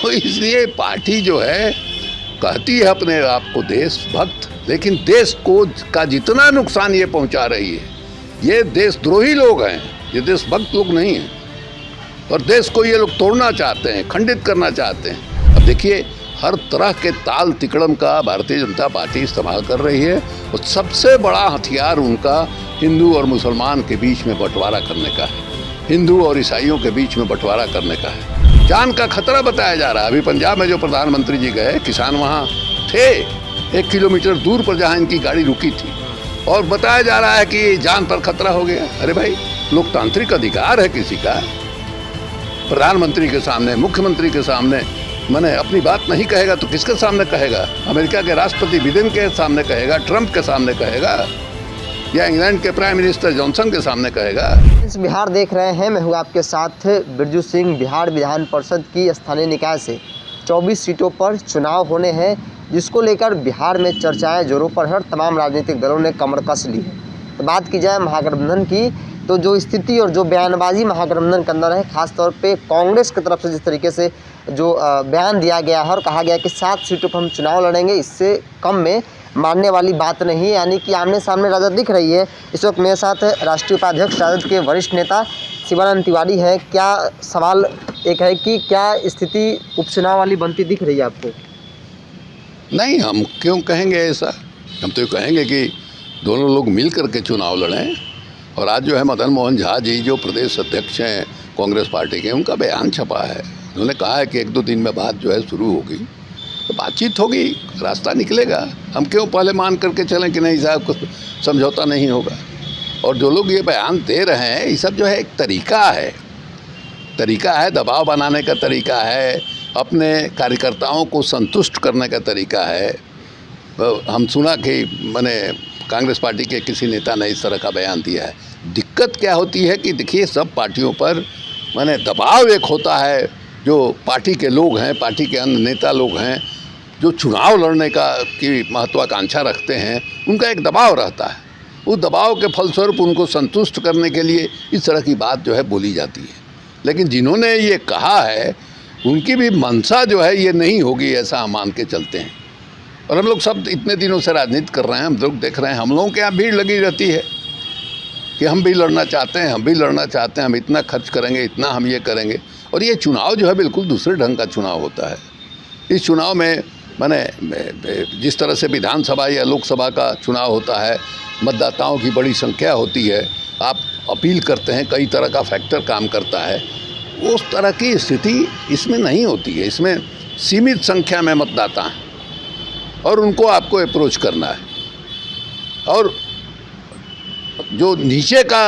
तो इसलिए पार्टी जो है कहती है अपने आप को देशभक्त, लेकिन देश को का जितना नुकसान ये पहुंचा रही है, ये देशद्रोही लोग हैं, ये देशभक्त लोग नहीं हैं। और देश को ये लोग तोड़ना चाहते हैं, खंडित करना चाहते हैं। अब देखिए, हर तरह के ताल तिकड़म का भारतीय जनता पार्टी इस्तेमाल कर रही है और सबसे बड़ा हथियार उनका हिंदू और मुसलमान के बीच में बंटवारा करने का है, हिंदू और ईसाइयों के बीच में बंटवारा करने का है। जान का खतरा बताया जा रहा है। अभी पंजाब में जो प्रधानमंत्री जी गए, किसान वहाँ थे 1 किलोमीटर दूर पर जहाँ इनकी गाड़ी रुकी थी, और बताया जा रहा है कि जान पर खतरा हो गया। अरे भाई, लोकतांत्रिक अधिकार है किसी का, प्रधानमंत्री के सामने, मुख्यमंत्री के सामने मैंने अपनी बात नहीं कहेगा तो किसके सामने कहेगा? अमेरिका के राष्ट्रपति बिडेन के सामने कहेगा, ट्रंप के सामने कहेगा, या इंग्लैंड के प्राइम मिनिस्टर जॉनसन के सामने कहेगा? इस बिहार देख रहे हैं, मैं हूँ आपके साथ बिरजू सिंह। बिहार विधान परिषद की स्थानीय निकाय से 24 सीटों पर चुनाव होने हैं, जिसको लेकर बिहार में चर्चाएं जोरों पर है और तमाम राजनीतिक दलों ने कमर कस ली है। तो बात की जाए महागठबंधन की, तो जो स्थिति और जो बयानबाजी महागठबंधन के अंदर है, खासतौर पे कांग्रेस की तरफ से जिस तरीके से जो बयान दिया गया है और कहा गया कि 7 सीटों पर हम चुनाव लड़ेंगे, इससे कम में मानने वाली बात नहीं है, यानी कि आमने सामने राजद दिख रही है। इस वक्त मेरे साथ राष्ट्रीय उपाध्यक्ष राजद के वरिष्ठ नेता शिवानंद तिवारी है। क्या सवाल एक है कि क्या स्थिति उपचुनाव वाली बनती दिख रही है आपको? नहीं, हम क्यों कहेंगे ऐसा? हम तो कहेंगे कि दोनों लोग मिल करके चुनाव लड़ें। और आज जो है मदन मोहन झा जी जो प्रदेश अध्यक्ष हैं कांग्रेस पार्टी के, उनका बयान छपा है। उन्होंने कहा है कि 1-2 दिन में बात जो है शुरू होगी, तो बातचीत होगी, रास्ता निकलेगा। हम क्यों पहले मान करके चलें कि नहीं साहब, कुछ समझौता नहीं होगा? और जो लोग ये बयान दे रहे हैं, ये सब जो है एक तरीका है, दबाव बनाने का तरीका है, अपने कार्यकर्ताओं को संतुष्ट करने का तरीका है। हम सुना कि मैंने कांग्रेस पार्टी के किसी नेता ने इस तरह का बयान दिया है। दिक्कत क्या होती है कि देखिए, सब पार्टियों पर मैंने दबाव एक होता है, जो पार्टी के लोग हैं, पार्टी के अन्य नेता लोग हैं, जो चुनाव लड़ने की महत्वाकांक्षा रखते हैं, उनका एक दबाव रहता है। उस दबाव के फलस्वरूप उनको संतुष्ट करने के लिए इस तरह की बात जो है बोली जाती है। लेकिन जिन्होंने ये कहा है, उनकी भी मंशा जो है ये नहीं होगी, ऐसा हम मान के चलते हैं। और हम लोग सब इतने दिनों से राजनीति कर रहे हैं, हम लोग देख रहे हैं, हम लोगों के यहाँ भीड़ लगी रहती है कि हम भी लड़ना चाहते हैं, हम इतना खर्च करेंगे, इतना हम ये करेंगे। और ये चुनाव जो है बिल्कुल दूसरे ढंग का चुनाव होता है। इस चुनाव में मैंने जिस तरह से विधानसभा या लोकसभा का चुनाव होता है, मतदाताओं की बड़ी संख्या होती है, आप अपील करते हैं, कई तरह का फैक्टर काम करता है, उस तरह की स्थिति इसमें नहीं होती है। इसमें सीमित संख्या में मतदाता हैं और उनको आपको अप्रोच करना है, और जो नीचे का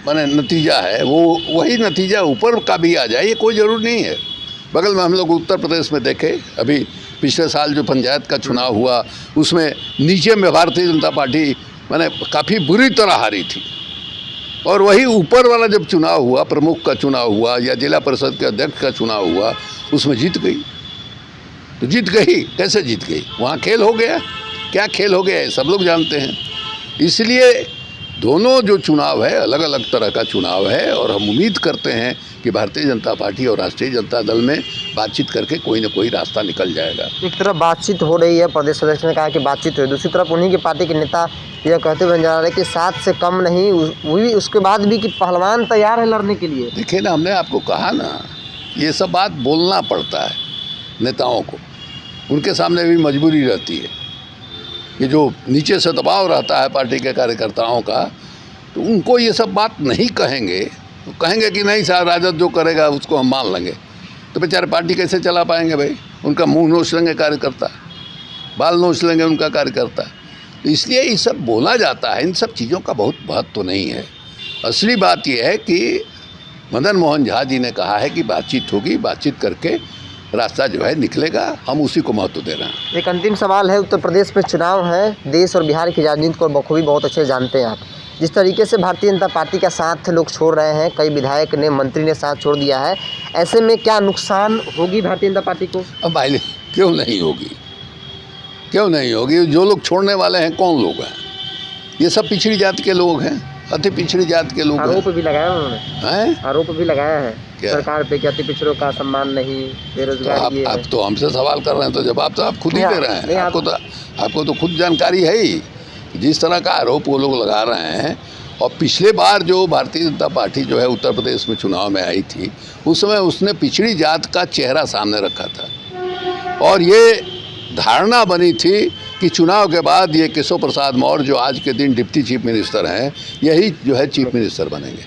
माने नतीजा है वो वही नतीजा ऊपर का भी आ जाए, ये कोई ज़रूर नहीं है। बगल में हम लोग उत्तर प्रदेश में देखे, अभी पिछले साल जो पंचायत का चुनाव हुआ, उसमें नीचे में भारतीय जनता पार्टी माने काफ़ी बुरी तरह हारी थी, और वही ऊपर वाला जब चुनाव हुआ, प्रमुख का चुनाव हुआ या जिला परिषद के अध्यक्ष का चुनाव हुआ, उसमें जीत गई। तो जीत गई, कैसे जीत गई? वहाँ खेल हो गया। क्या खेल हो गया सब लोग जानते हैं। इसलिए दोनों जो चुनाव है अलग अलग तरह का चुनाव है, और हम उम्मीद करते हैं कि भारतीय जनता पार्टी और राष्ट्रीय जनता दल में बातचीत करके कोई ना कोई रास्ता निकल जाएगा। एक तरफ बातचीत हो रही है, प्रदेश अध्यक्ष ने कहा कि बातचीत हुई, दूसरी तरफ उन्हीं की पार्टी के नेता यह कहते हुए जा रहे हैं कि 7 से कम नहीं, वही उसके बाद भी कि पहलवान तैयार है लड़ने के लिए। देखिए ना, हमने आपको कहा ना, ये सब बात बोलना पड़ता है नेताओं को, उनके सामने भी मजबूरी रहती है। ये जो नीचे से दबाव रहता है पार्टी के कार्यकर्ताओं का, तो उनको ये सब बात नहीं कहेंगे, तो कहेंगे कि नहीं साहब, राजद जो करेगा उसको हम मान लेंगे, तो बेचारे पार्टी कैसे चला पाएंगे भाई? उनका मुंह नोच लेंगे कार्यकर्ता, बाल नोच लेंगे उनका कार्यकर्ता। तो इसलिए ये सब बोला जाता है, इन सब चीज़ों का बहुत महत्व तो नहीं है। असली बात यह है कि मदन मोहन झा जी ने कहा है कि बातचीत होगी, बातचीत करके रास्ता जो है निकलेगा, हम उसी को महत्व दे रहे हैं। एक अंतिम सवाल है, उत्तर प्रदेश में चुनाव है, देश और बिहार की राजनीति को बखूबी बहुत अच्छे जानते हैं आप। जिस तरीके से भारतीय जनता पार्टी का साथ लोग छोड़ रहे हैं, कई विधायक ने, मंत्री ने साथ छोड़ दिया है, ऐसे में क्या नुकसान होगी भारतीय जनता पार्टी को? अब भाई, क्यों नहीं होगी? जो लोग छोड़ने वाले हैं कौन लोग हैं? ये सब पिछड़ी जाति के लोग हैं, अति पिछड़ी जाति के लोग। आरोप भी लगाया उन्होंने, हैं? आरोप भी लगाया है क्या? सरकार पे कि अति पिछड़ों का सम्मान नहीं, तो बेरोजगारी ये है। आप तो हमसे सवाल कर रहे हैं, तो जवाब तो आप खुद ही नहीं, दे रहे नहीं, हैं। आप- आपको तो खुद जानकारी है ही। जिस तरह का आरोप वो लोग लगा रहे हैं, और पिछले बार जो भारतीय जनता पार्टी जो है उत्तर प्रदेश में चुनाव में आई थी, उस समय उसने पिछड़ी जात का चेहरा सामने रखा था, और ये धारणा बनी थी कि चुनाव के बाद ये केशव प्रसाद मौर्य जो आज के दिन डिप्टी चीफ मिनिस्टर हैं, यही जो है चीफ मिनिस्टर बनेंगे।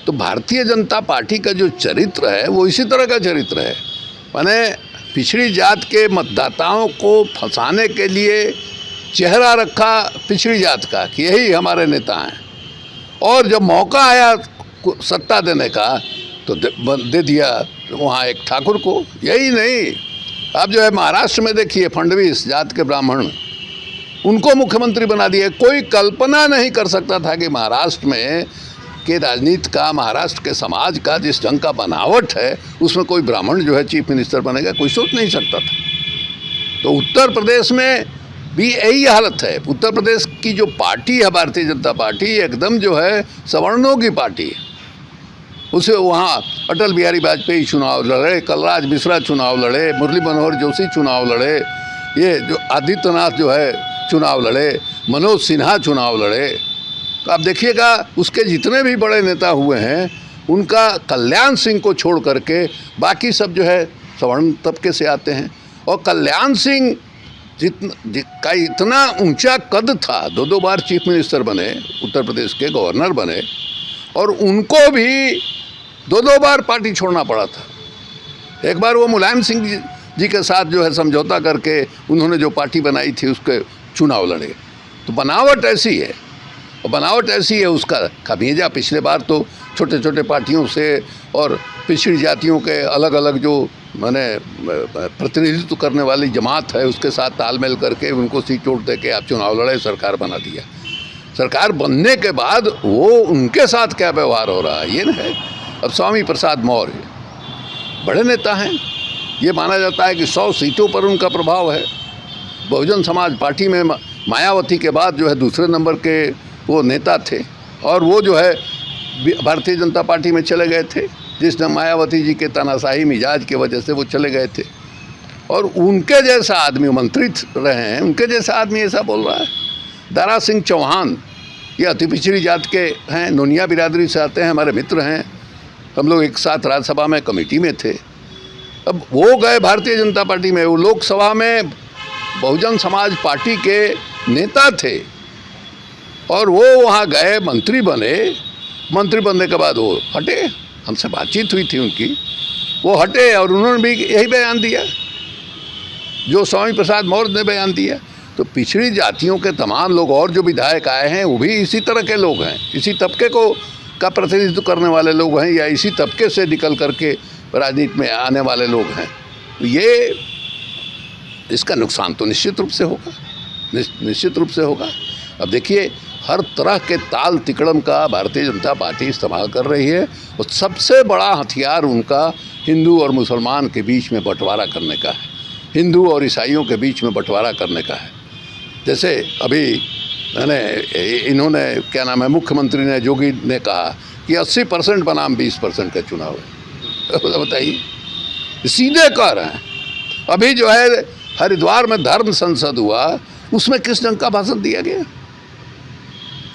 तो भारतीय जनता पार्टी का जो चरित्र है वो इसी तरह का चरित्र है, माने पिछड़ी जात के मतदाताओं को फंसाने के लिए चेहरा रखा पिछड़ी जात का कि यही हमारे नेता हैं, और जब मौका आया सत्ता देने का तो दे दिया वहाँ एक ठाकुर को। यही नहीं, अब जो है महाराष्ट्र में देखिए फडणवीस जात के ब्राह्मण, उनको मुख्यमंत्री बना दिया। कोई कल्पना नहीं कर सकता था कि महाराष्ट्र में के राजनीति का, महाराष्ट्र के समाज का जिस ढंग का बनावट है, उसमें कोई ब्राह्मण जो है चीफ मिनिस्टर बनेगा, कोई सोच नहीं सकता था। तो उत्तर प्रदेश में भी यही हालत है। उत्तर प्रदेश की जो पार्टी है भारतीय जनता पार्टी, एकदम जो है सवर्णों की पार्टी है। उसे वहाँ अटल बिहारी वाजपेयी चुनाव लड़े, कलराज मिश्रा चुनाव लड़े, मुरली मनोहर जोशी चुनाव लड़े, ये जो आदित्यनाथ जो है चुनाव लड़े, मनोज सिन्हा चुनाव लड़े। तो आप देखिएगा उसके जितने भी बड़े नेता हुए हैं, उनका कल्याण सिंह को छोड़ करके बाकी सब जो है सवर्ण तबके से आते हैं। और कल्याण सिंह का इतना ऊंचा कद था, दो बार चीफ मिनिस्टर बने, उत्तर प्रदेश के गवर्नर बने, और उनको भी दो बार पार्टी छोड़ना पड़ा था। एक बार वो मुलायम सिंह जी के साथ जो है समझौता करके उन्होंने जो पार्टी बनाई थी उसके चुनाव लड़े। तो बनावट ऐसी है, और बनावट ऐसी है उसका खमीजा। पिछले बार तो छोटे छोटे पार्टियों से और पिछड़ी जातियों के अलग अलग जो माने प्रतिनिधित्व करने वाली जमात है उसके साथ तालमेल करके उनको सीट चोट दे के आप चुनाव लड़े, सरकार बना दिया। सरकार बनने के बाद वो उनके साथ क्या व्यवहार हो रहा है ये न है। अब स्वामी प्रसाद मौर्य बड़े नेता हैं, ये माना जाता है कि 100 सीटों पर उनका प्रभाव है। बहुजन समाज पार्टी में मायावती के बाद जो है दूसरे नंबर के वो नेता थे, और वो जो है भारतीय जनता पार्टी में चले गए थे, जिसने मायावती जी के तानाशाही मिजाज की वजह से वो चले गए थे। और उनके जैसा आदमी मंत्री रहे हैं, उनके जैसा आदमी ऐसा बोल रहा है। दारा सिंह चौहान ये अति पिछड़ी जात के हैं, नोनिया बिरादरी से आते हैं, हमारे मित्र हैं, हम लोग एक साथ राज्यसभा में कमेटी में थे। अब वो गए भारतीय जनता पार्टी में, वो लोकसभा में बहुजन समाज पार्टी के नेता थे, और वो वहाँ गए, मंत्री बने। मंत्री बनने के बाद वो हटे, हमसे बातचीत हुई थी उनकी, वो हटे, और उन्होंने भी यही बयान दिया जो स्वामी प्रसाद मौर्य ने बयान दिया। तो पिछड़ी जातियों के तमाम लोग और जो विधायक आए हैं वो भी इसी तरह के लोग हैं, इसी तबके को का प्रतिनिधित्व करने वाले लोग हैं, या इसी तबके से निकल करके राजनीति में आने वाले लोग हैं। तो ये इसका नुकसान तो निश्चित रूप से होगा, निश्चित रूप से होगा। अब देखिए हर तरह के ताल तिकड़म का भारतीय जनता पार्टी इस्तेमाल कर रही है, और सबसे बड़ा हथियार उनका हिंदू और मुसलमान के बीच में बंटवारा करने का है, हिंदू और ईसाइयों के बीच में बंटवारा करने का है। जैसे अभी इन्होंने क्या नाम है, मुख्यमंत्री ने, योगी ने कहा कि 80% बनाम 20% का चुनाव है। तो बताइए, सीधे कह रहे हैं। अभी जो है हरिद्वार में धर्म संसद हुआ, उसमें किस ढंग का भाषण दिया गया?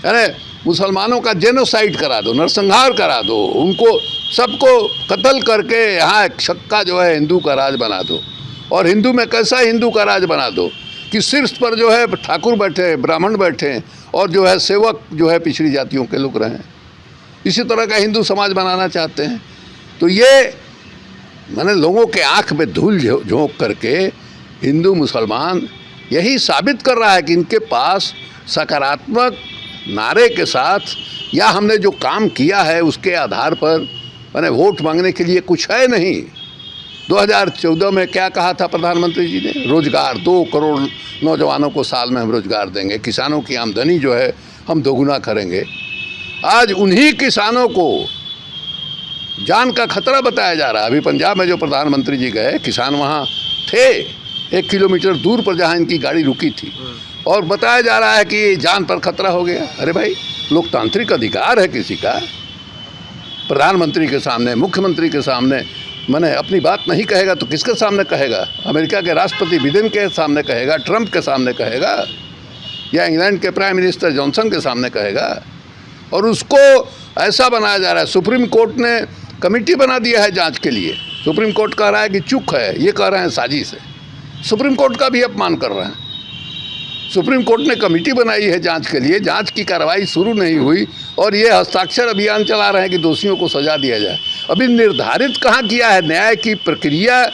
अरे मुसलमानों का जेनोसाइड करा दो, नरसंहार करा दो, उनको सबको कत्ल करके यहाँ एक छक्का जो है हिंदू का राज बना दो। और हिंदू में कैसा हिंदू का राज बना दो कि शीर्ष पर जो है ठाकुर बैठे, ब्राह्मण बैठे, और जो है सेवक जो है पिछड़ी जातियों के लोग रहें। इसी तरह का हिंदू समाज बनाना चाहते हैं। तो ये मैंने लोगों के आँख में धूल झोंक करके हिंदू मुसलमान यही साबित कर रहा है कि इनके पास सकारात्मक नारे के साथ, या हमने जो काम किया है उसके आधार पर मैंने वोट मांगने के लिए कुछ है नहीं। 2014 में क्या कहा था प्रधानमंत्री जी ने? रोजगार, 2 करोड़ नौजवानों को साल में हम रोजगार देंगे, किसानों की आमदनी जो है हम दोगुना करेंगे। आज उन्हीं किसानों को जान का खतरा बताया जा रहा है। अभी पंजाब में जो प्रधानमंत्री जी गए, किसान वहाँ थे 1 किलोमीटर दूर पर जहाँ इनकी गाड़ी रुकी थी, और बताया जा रहा है कि जान पर खतरा हो गया। अरे भाई, लोकतांत्रिक अधिकार है किसी का, प्रधानमंत्री के सामने, मुख्यमंत्री के सामने मैंने अपनी बात नहीं कहेगा तो किसके सामने कहेगा? अमेरिका के राष्ट्रपति बिडेन के सामने कहेगा, ट्रंप के सामने कहेगा, या इंग्लैंड के प्राइम मिनिस्टर जॉनसन के सामने कहेगा? और उसको ऐसा बनाया जा रहा है। सुप्रीम कोर्ट ने कमेटी बना दिया है जांच के लिए। सुप्रीम कोर्ट कह रहा है कि चूक है, ये कह रहे हैं साजिश है। सुप्रीम कोर्ट का भी अपमान कर रहे हैं। सुप्रीम कोर्ट ने कमेटी बनाई है जांच के लिए, जांच की कार्रवाई शुरू नहीं हुई और ये हस्ताक्षर अभियान चला रहे हैं कि दोषियों को सजा दिया जाए। अभी निर्धारित कहाँ किया है? न्याय की प्रक्रिया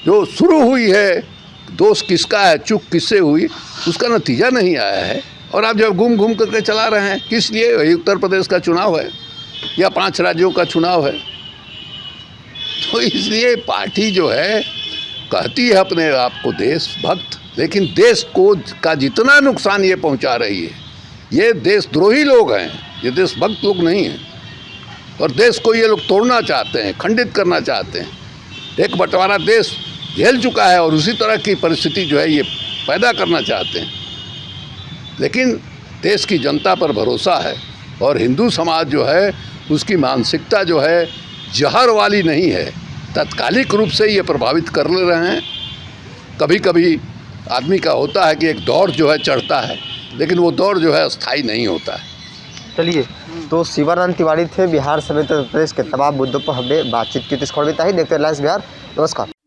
जो शुरू हुई है, दोष किसका है, चूक किससे हुई, उसका नतीजा नहीं आया है। और आप जब घूम घूम करके चला रहे हैं, किस लिए? वही उत्तर प्रदेश का चुनाव है या 5 राज्यों का चुनाव है। तो इसलिए पार्टी जो है कहती है अपने आप को देशभक्त, लेकिन देश को का जितना नुकसान ये पहुंचा रही है, ये देशद्रोही लोग हैं, ये देशभक्त लोग नहीं हैं। और देश को ये लोग तोड़ना चाहते हैं, खंडित करना चाहते हैं। एक बंटवारा देश झेल चुका है और उसी तरह की परिस्थिति जो है ये पैदा करना चाहते हैं। लेकिन देश की जनता पर भरोसा है और हिंदू समाज जो है उसकी मानसिकता जो है जहर वाली नहीं है, तात्कालिक रूप से ये प्रभावित कर ले रहे हैं। कभी कभी आदमी का होता है कि एक दौर जो है चढ़ता है, लेकिन वो दौर जो है अस्थायी नहीं होता है। चलिए, तो शिवानंद तिवारी थे बिहार समेत उत्तर प्रदेश के तमाम मुद्दों पर हमने बातचीत की। तो इस खबर में इतना ही। देखते हैं लाइव बिहार। नमस्कार।